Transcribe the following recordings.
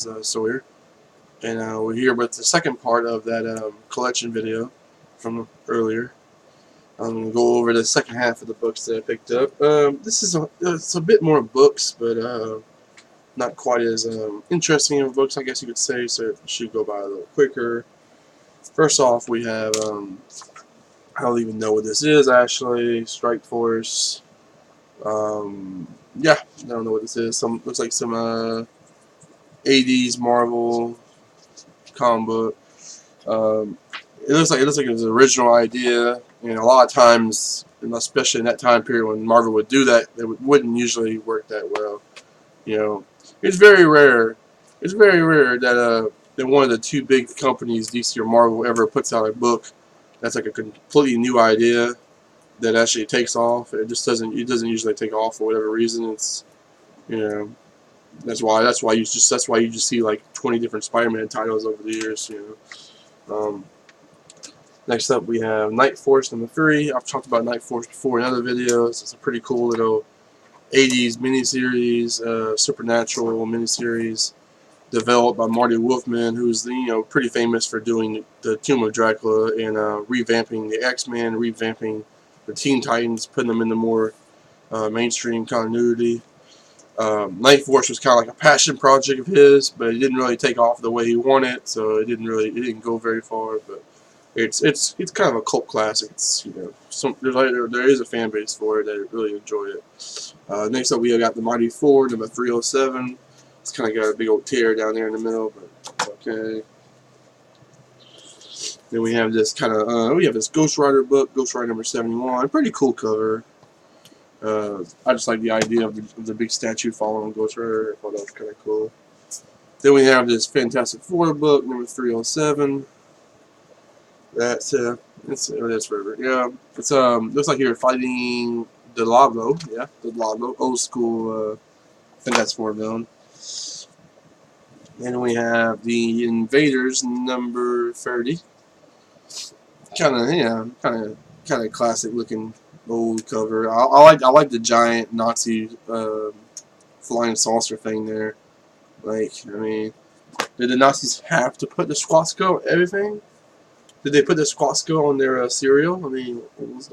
is Sawyer, and we're here with the second part of that collection video from earlier. I'm going to go over the second half of the books that I picked up. This is it's a bit more books, but not quite as interesting of books, I guess you could say, so it should go by a little quicker. First off, we have, I don't even know what this is actually, Strike Force. Yeah, I don't know what this is. Looks like some 80s Marvel comic book. It looks like it was an original idea. You know, a lot of times, and especially in that time period when Marvel would do that, it wouldn't usually work that well. You know, it's very rare. It's very rare that one of the two big companies, DC or Marvel, ever puts out a book that's like a completely new idea that actually takes off. It just doesn't. It doesn't usually take off for whatever reason. It's, you know, that's why you just see like 20 different Spider-Man titles over the years. You know. Next up, we have Night Force number 3. I've talked about Night Force before in other videos. It's a pretty cool little 80s miniseries, supernatural miniseries, developed by Marty Wolfman, who's pretty famous for doing the Tomb of Dracula and revamping the X-Men, revamping the Teen Titans, putting them into more mainstream continuity. Night Force was kind of like a passion project of his, but it didn't really take off the way he wanted, so it didn't go very far. But it's kind of a cult classic. It's, there is a fan base for it that really enjoy it. Next up, we got the Mighty Thor number 307. It's kind of got a big old tear down there in the middle, but okay. Then we have this Ghost Rider book, Ghost Rider number 71. Pretty cool cover. I just like the idea of the big statue following Ghost Rider. I thought that was kind of cool. Then we have this Fantastic Four book number 307. That's forever. Yeah, it's looks like you're fighting Diablo. Yeah, Diablo, old school Fantastic Four villain. And we have the Invaders number 30. Kind of classic looking old cover. I like the giant Nazi flying saucer thing there. Like, I mean, did the Nazis have to put the swastika on everything? Did they put the swastika on their cereal? I mean, what was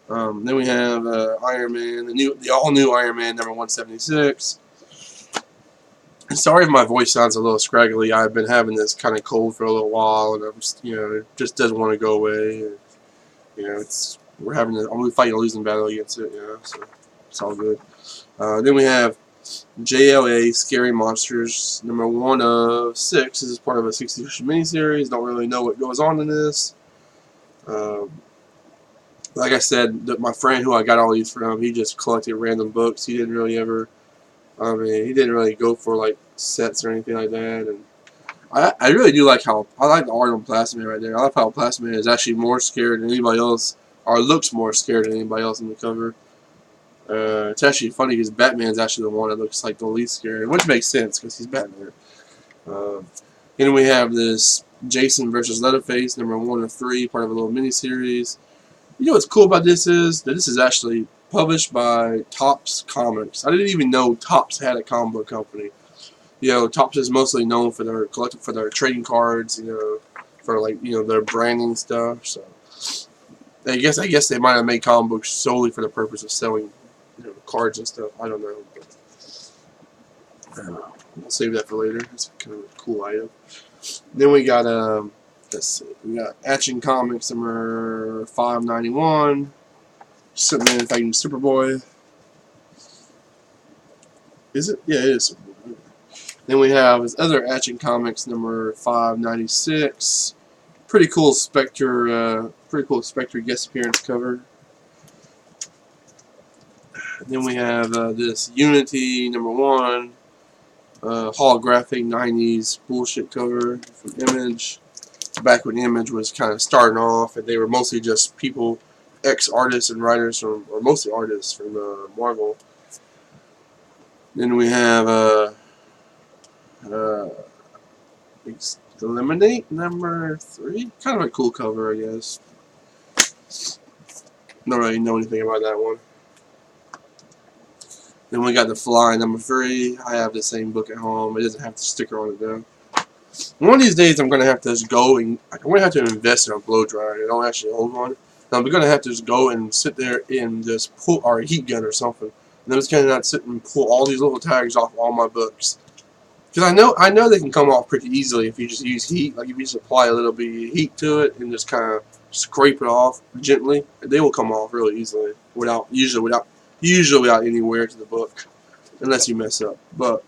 then we have Iron Man, the all-new Iron Man number 176. And sorry if my voice sounds a little scraggly. I've been having this kind of cold for a little while, and I'm just, it just doesn't want to go away. And, we're fighting a losing battle against it. So it's all good. Then we have JLA Scary Monsters number 1 of 6. This is part of a 60-issue miniseries. Don't really know what goes on in this. Like I said, my friend who I got all these from, he just collected random books. He didn't really he didn't really go for like sets or anything like that. And I really do like the art on Plastic Man right there. I like how Plastic Man is actually more scared than anybody else, or looks more scared than anybody else in the cover. It's actually funny because Batman's actually the one that looks like the least scary, which makes sense because he's Batman. Then we have this Jason versus Leatherface, number 1 of 3, part of a little miniseries. You know what's cool about this is that this is actually published by Topps Comics. I didn't even know Topps had a comic book company. Topps is mostly known for their trading cards, for their branding stuff. So I guess they might have made comic books solely for the purpose of selling, cards and stuff. I don't know. But, I'll save that for later. It's kind of a cool item. Then we got let's see, we got Action Comics number 591. Superman fighting Superboy. Is it? Yeah, it is Superboy. Then we have his other Action Comics number 596. Pretty cool Spectre guest appearance cover. Then we have this Unity number 1 holographic 90s bullshit cover from Image. Back when Image was kind of starting off, and they were mostly just people, ex-artists and writers, or mostly artists from Marvel. Then we have Eliminate number 3. Kind of a cool cover, I guess. Don't really know anything about that one. Then we got The Fly number 3. I have the same book at home. It doesn't have the sticker on it though. One of these days, I'm gonna have to just go and I'm gonna have to invest in a blow dryer. I don't actually own one. Now, I'm gonna have to just go and sit there and just pull our heat gun or something. And I'm just gonna not sit and pull all these little tags off all my books. Because I know they can come off pretty easily if you just use heat. Like if you just apply a little bit of heat to it and just kind of scrape it off gently, they will come off really easily usually without any wear to the book, unless you mess up. But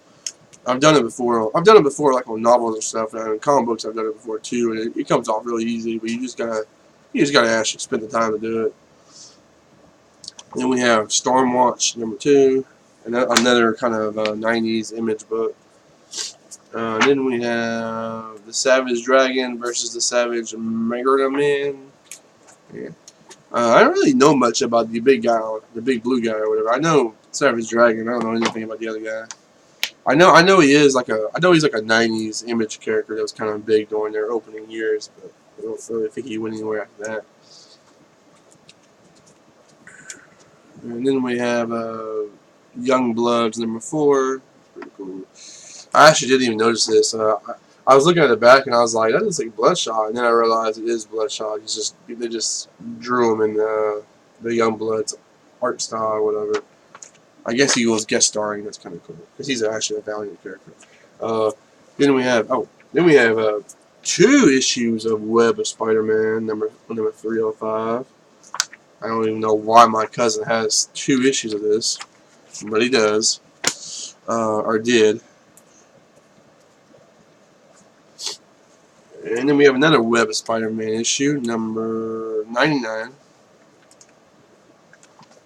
I've done it before. I've done it before, like on novels and stuff, and in comic books I've done it before too, and it comes off really easy. But you just gotta actually spend the time to do it. Then we have Stormwatch number 2, and another kind of 90s image book. Then we have the Savage Dragon versus the Savage Mega Man. Yeah. I don't really know much about the big guy, the big blue guy or whatever. I know Savage Dragon. I don't know anything about the other guy. I know he's like a 90s image character that was kind of big during their opening years, but I don't really think he went anywhere after that. And then we have Young Bloods number 4. Pretty cool. I actually didn't even notice this. I was looking at the back and I was like, that looks like Bloodshot, and then I realized it is Bloodshot. They just drew him in the Young Bloods art style or whatever. I guess he was guest starring. That's kind of cool because he's actually a Valiant character. Then we have 2 issues of Web of Spider-Man number 305. I don't even know why my cousin has 2 issues of this, but he does, or did. And then we have another Web of Spider-Man issue, number 99.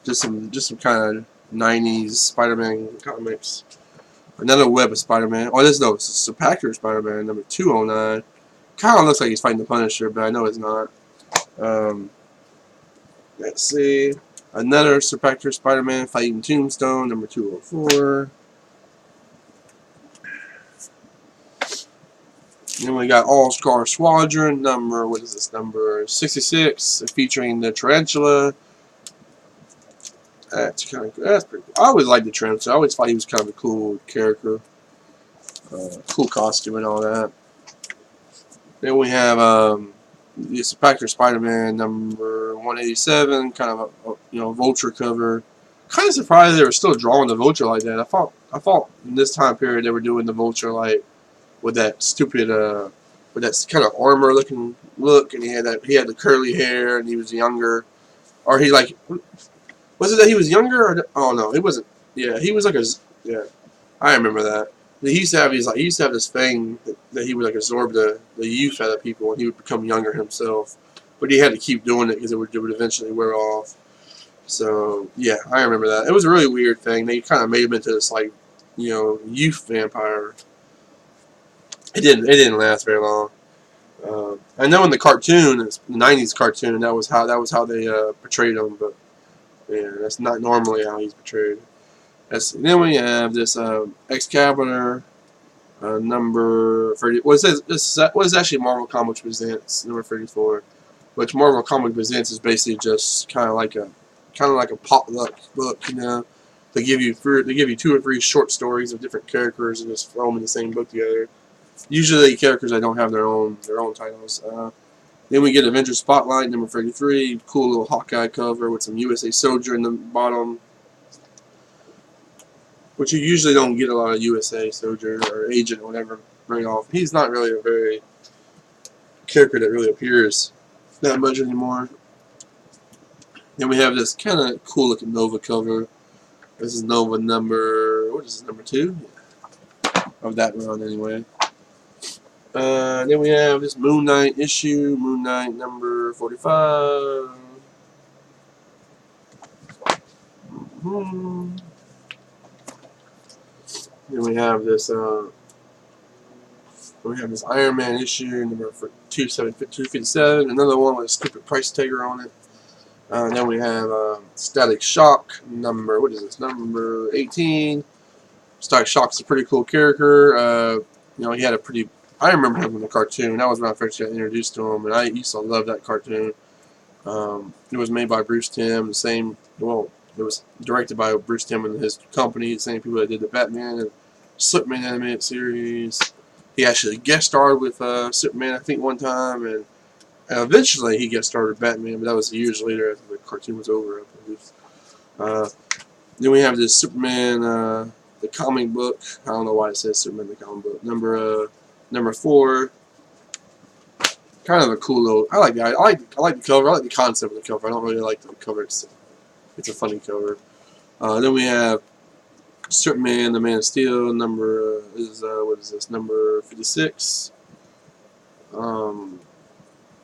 Just some kind of 90s Spider-Man comics. Another Web of Spider-Man. Oh, this is Supactor Spider-Man, number 209. Kind of looks like he's fighting the Punisher, but I know it's not. Let's see. Another Supactor Spider-Man fighting Tombstone, number 204. Then we got All-Star Squadron, number 66, featuring the Tarantula. That's pretty cool. I always liked the Tarantula. I always thought he was kind of a cool character. Cool costume and all that. Then we have the Supactor Spider-Man, number 187, kind of a Vulture cover. Kind of surprised they were still drawing the Vulture like that. I thought in this time period they were doing the Vulture like with that stupid, with that kind of armor-looking look, and he had the curly hair, and he was younger, or he like, was it that he was younger? Or, oh no, it wasn't. Yeah, he was like I remember that. He used to have this thing that he would like absorb the youth out of people, and he would become younger himself. But he had to keep doing it because it would eventually wear off. So yeah, I remember that. It was a really weird thing. They kind of made him into this like, youth vampire. It didn't last very long. I know in the cartoon, the '90s cartoon, that was how they portrayed him, but yeah, that's not normally how he's portrayed. Then we have this Excalibur number 30. What is actually Marvel Comics Presents number 34, which Marvel Comics Presents is basically just kind of like a potluck book, They give you 2 or 3 short stories of different characters and just throw them in the same book together. Usually characters that don't have their own titles. Then we get Avengers Spotlight number 33, cool little Hawkeye cover with some USA Soldier in the bottom, which you usually don't get a lot of USA Soldier or Agent or whatever very often. He's not really a very character that really appears that much anymore. Then we have this kind of cool looking Nova cover. This is Nova number 2 of that run anyway. Then we have this Moon Knight issue, Moon Knight number 45. Then we have this Iron Man issue number 257. Another one with a stupid price tagger on it. Then we have Static Shock number number 18. Static Shock's a pretty cool character. He had a pretty. I remember him in the cartoon. That was when I first got introduced to him, and I used to love that cartoon. It was made by Bruce Timm. The It was directed by Bruce Timm and his company, the same people that did the Batman and Superman animated series. He actually guest starred with Superman, I think, one time, and eventually he guest starred with Batman, but that was years later after the cartoon was over, I believe. Then we have this Superman, the comic book. I don't know why it says Superman the comic book. Number 4. Kind of a cool little. I like that. I like the cover. I like the concept of the cover. I don't really like the cover itself. It's a funny cover. Then we have Superman, the Man of Steel. Number what is this? Number 56.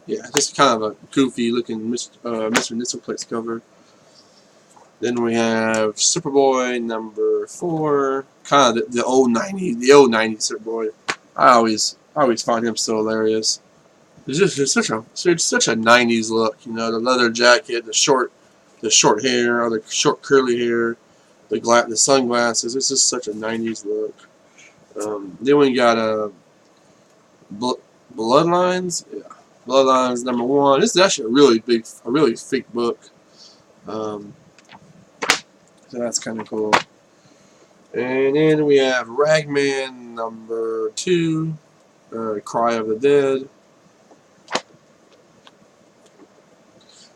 Yeah, just kind of a goofy looking Mr. Mxyzptlk cover. Then we have Superboy, number 4. Kind of the old '90s Superboy. I always find him so hilarious. It's just such a '90s look, you know, the leather jacket, the short hair, or the short curly hair, the sunglasses. It's just such a '90s look. Then we got Bloodlines. Yeah, Bloodlines number 1. This is actually a really thick book. So that's kind of cool. And then we have Ragman number 2, Cry of the Dead.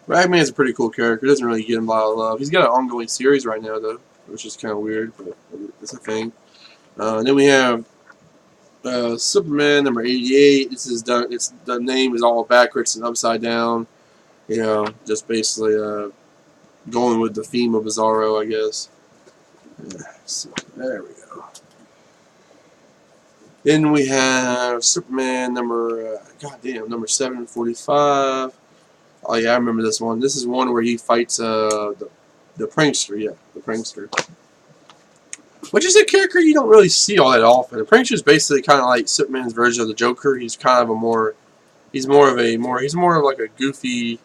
Ragman's a pretty cool character. Doesn't really get him a lot of love. He's got an ongoing series right now, though, which is kind of weird, but it's a thing. Then we have Superman number 88. The name is all backwards and upside down. You know, just basically going with the theme of Bizarro, I guess. So, there we go. Then we have Superman number 745. Oh yeah, I remember this one. This is one where he fights the prankster. Yeah, the prankster. Which is a character you don't really see all that often. The prankster is basically kind of like Superman's version of the Joker. He's kind of he's more of like a goofy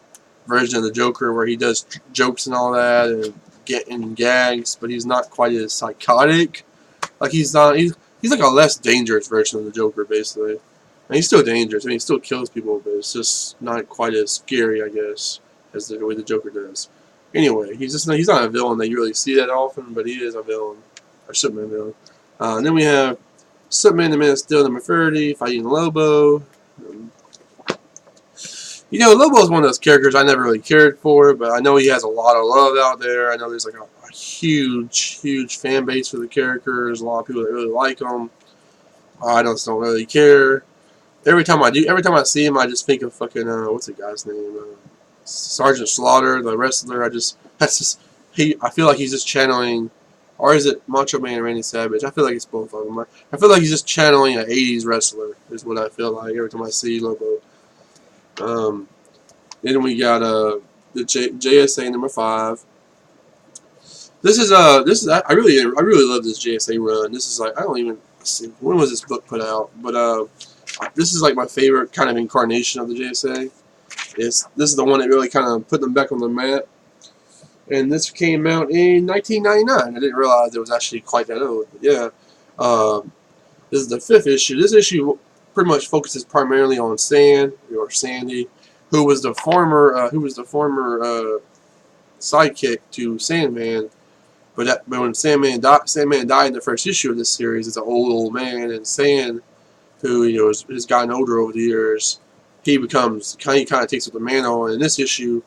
version of the Joker where he does jokes and all that and getting gags, but he's not quite as psychotic. Like he's like a less dangerous version of the Joker, basically. And he's still dangerous. I mean, he still kills people, but it's just not quite as scary, I guess, as the way the Joker does. Anyway, he's not a villain that you really see that often, but he is a villain, or Superman villain. And then we have Superman the Man of Steel number 30 fighting Lobo. You know, Lobo is one of those characters I never really cared for, but I know he has a lot of love out there. I know there's like a huge fan base for the character. There's a lot of people that really like him. I just don't really care. Every time I see him, I just think of fucking what's the guy's name? Sergeant Slaughter, the wrestler. I feel like he's just channeling, or is it Macho Man and Randy Savage? I feel like it's both of them. I feel like he's just channeling an '80s wrestler. Is what I feel like every time I see Lobo. Then we got the JSA number 5. This is I really love this JSA run. This is like, I don't even see when was this book put out, but this is like my favorite kind of incarnation of the JSA. This is the one that really kind of put them back on the map. And this came out in 1999. I didn't realize it was actually quite that old. But yeah, this is the 5th issue. This issue pretty much focuses primarily on Sandy, who was the former sidekick to Sandman. But when Sandman died in the first issue of this series, it's an old man, and Sand, who has gotten older over the years, he kind of takes up the mantle. And in this issue,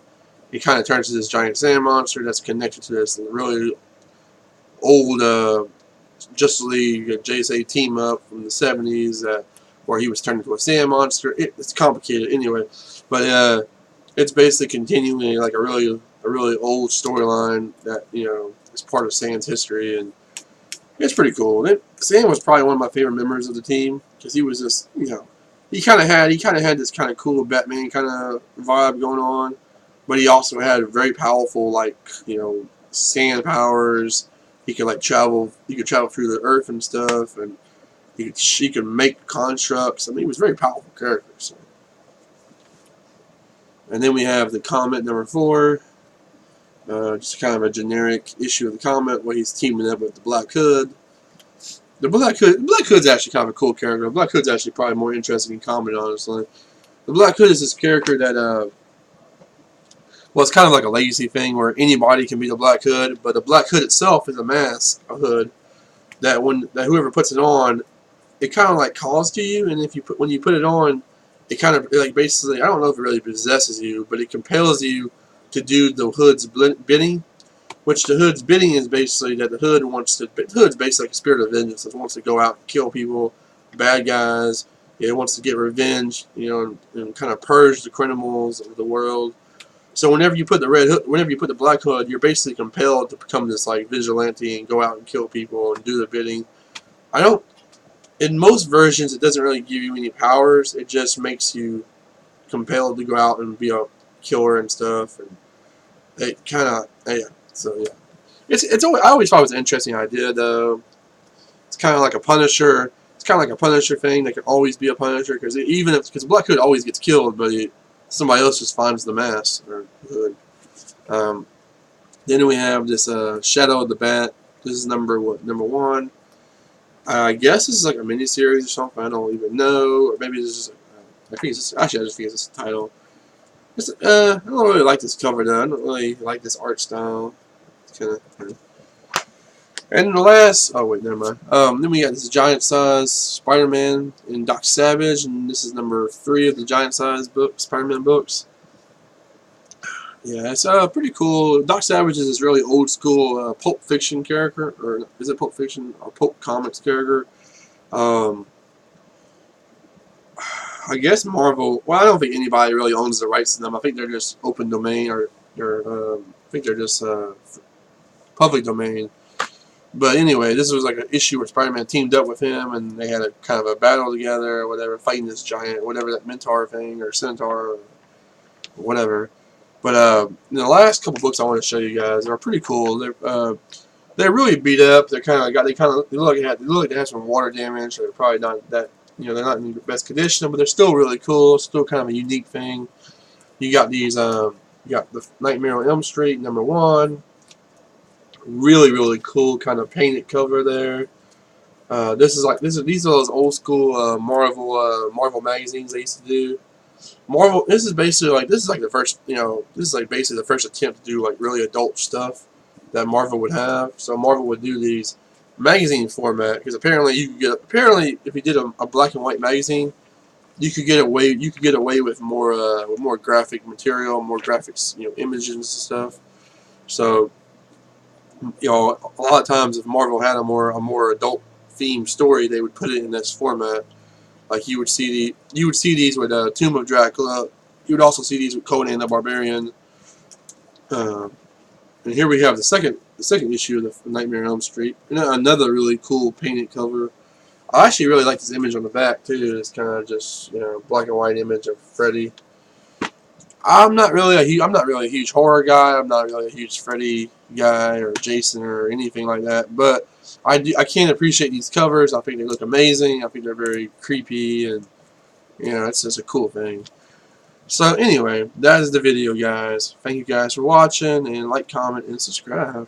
he kind of turns into this giant sand monster that's connected to this really old Justice League JSA team up from the 70s, where he was turned into a sand monster. It's complicated anyway, but it's basically continuing like a really old storyline that is part of Sand's history, and it's pretty cool. Sand was probably one of my favorite members of the team because he was just he kind of had this kind of cool Batman kind of vibe going on, but he also had very powerful sand powers. He could travel through the earth and stuff, and he could make constructs. I mean, he was a very powerful character. So. And then we have the Comet number 4, just kind of a generic issue of the Comet where he's teaming up with the Black Hood. The Black Hood's actually kind of a cool character. The Black Hood's actually probably more interesting in Comet, honestly. The Black Hood is this character that well, it's kind of like a legacy thing where anybody can be the Black Hood, but the Black Hood itself is a mask, a hood that whoever puts it on, it kind of like calls to you, and when you put it on, it kind of like basically, I don't know if it really possesses you, but it compels you to do the hood's bidding. Which the hood's bidding is basically that the hood's basically like a spirit of vengeance. It wants to go out and kill people, bad guys. It wants to get revenge, and kind of purge the criminals of the world. So whenever you put the Black Hood, you're basically compelled to become this like vigilante and go out and kill people and do the bidding. In most versions, it doesn't really give you any powers. It just makes you compelled to go out and be a killer and stuff. And it kind of, yeah. So yeah, I always thought it was an interesting idea though. It's kind of like a Punisher. It's kind of like a Punisher thing. They can always be a Punisher because Black Hood always gets killed, but somebody else just finds the mask or hood. Then we have this Shadow of the Bat. This is number 1. I guess this is like a miniseries or something. I don't even know, or maybe this is. I think it's just, actually I just think it's the title. I don't really like this cover though. I don't really like this art style. It's kind of. And the last, oh wait, never mind. Then we got this giant size Spider-Man and Doc Savage, and this is number 3 of the giant size Spider-Man books. Yeah, it's pretty cool. Doc Savage is this really old school Pulp Fiction character, or is it Pulp Fiction or Pulp Comics character? I guess Marvel. Well, I don't think anybody really owns the rights to them. I think they're just open domain, or I think they're just public domain. But anyway, this was like an issue where Spider-Man teamed up with him, and they had a kind of a battle together, or whatever, fighting this giant, whatever that Mentor thing, or Centaur, or whatever. But in the last couple books I want to show you guys, they're pretty cool. They're really beat up. They look like they have some water damage. They're probably not that, they're not in the best condition, but they're still really cool. Still kind of a unique thing. You got these, you got the Nightmare on Elm Street number 1. Really, really cool kind of painted cover there. These are those old school Marvel magazines they used to do. Marvel. This is basically the first. This is like basically the first attempt to do like really adult stuff that Marvel would have. So Marvel would do these magazine format because apparently if you did a black and white magazine, you could get away with more graphic material, more graphics, images and stuff. So a lot of times if Marvel had a more adult themed story, they would put it in this format. Like you would see these with Tomb of Dracula. You would also see these with Conan the Barbarian. And here we have the second issue of the Nightmare on Elm Street. Another really cool painted cover. I actually really like this image on the back too. It's kind of just black and white image of Freddy. I'm not really a huge horror guy. I'm not really a huge Freddy guy or Jason or anything like that. But I can appreciate these covers. I think they look amazing. I think they're very creepy, and it's just a cool thing. So anyway, that is the video, guys. Thank you guys for watching, and like, comment, and subscribe.